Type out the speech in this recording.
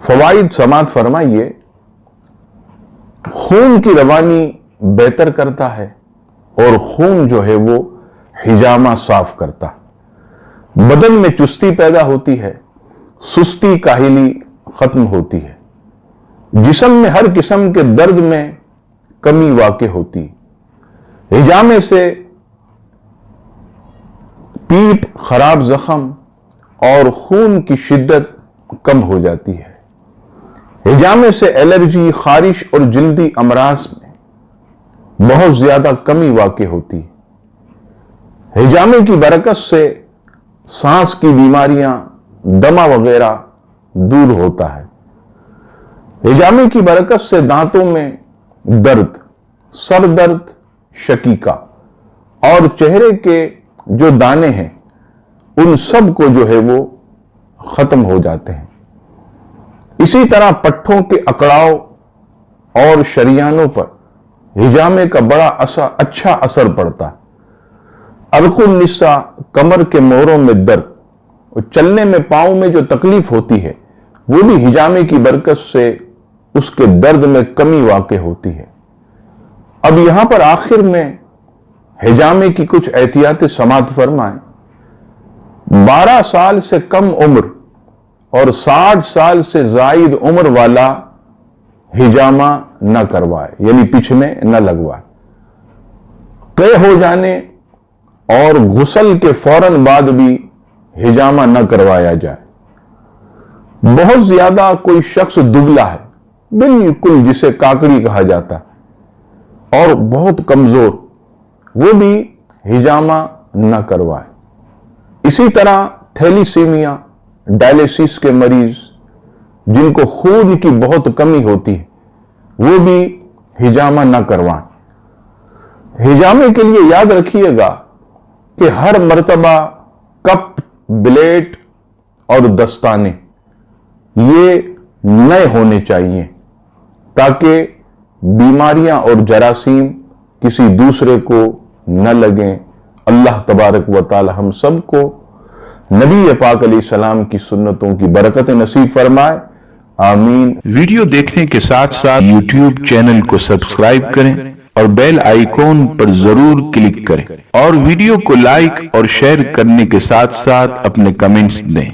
فوائد سماعت فرمائیے۔ خون کی روانی بہتر کرتا ہے اور خون جو ہے وہ ہجامہ صاف کرتا ہے۔ بدن میں چستی پیدا ہوتی ہے، سستی کاہلی ختم ہوتی ہے، جسم میں ہر قسم کے درد میں کمی واقع ہوتی ہے۔ ہجامے سے پیٹ خراب زخم اور خون کی شدت کم ہو جاتی ہے۔ ہجامے سے الرجی، خارش اور جلدی امراض میں بہت زیادہ کمی واقع ہوتی ہے۔ ہجامے کی برکت سے سانس کی بیماریاں، دمہ وغیرہ دور ہوتا ہے۔ ہجامے کی برکت سے دانتوں میں درد، سر درد، شقیقہ اور چہرے کے جو دانے ہیں ان سب کو جو ہے وہ ختم ہو جاتے ہیں۔ اسی طرح پٹھوں کے اکڑاؤ اور شریانوں پر ہجامے کا بڑا اچھا اثر پڑتا ہے۔ ارق النساء، کمر کے موڑوں میں درد اور چلنے میں پاؤں میں جو تکلیف ہوتی ہے وہ بھی ہجامے کی برکت سے اس کے درد میں کمی واقع ہوتی ہے۔ اب یہاں پر آخر میں ہجامے کی کچھ احتیاطی سماعت فرمائیں۔ 12 سال سے کم عمر اور 60 سال سے زائد عمر والا ہجامہ نہ کروائے، یعنی پیچھنے نہ لگوائے۔ قے ہو جانے اور غسل کے فوراً بعد بھی ہجامہ نہ کروایا جائے۔ بہت زیادہ کوئی شخص دبلا ہے، بالکل جسے کاکڑی کہا جاتا ہے، اور بہت کمزور، وہ بھی ہجامہ نہ کروائے۔ اسی طرح تھیلیسیمیا، ڈائلیسس کے مریض جن کو خون کی بہت کمی ہوتی ہے وہ بھی ہجامہ نہ کروائیں۔ ہجامے کے لیے یاد رکھیے گا کہ ہر مرتبہ کپ، بلیٹ اور دستانے یہ نئے ہونے چاہیے تاکہ بیماریاں اور جراثیم کسی دوسرے کو نہ لگیں۔ اللہ تبارک و تعالی ہم سب کو نبی پاک علیہ السلام کی سنتوں کی برکت نصیب فرمائے، آمین۔ ویڈیو دیکھنے کے ساتھ ساتھ یوٹیوب چینل کو سبسکرائب کریں اور بیل آئیکن پر ضرور کلک کریں، اور ویڈیو کو لائک اور شیئر کرنے کے ساتھ ساتھ اپنے کمنٹس دیں۔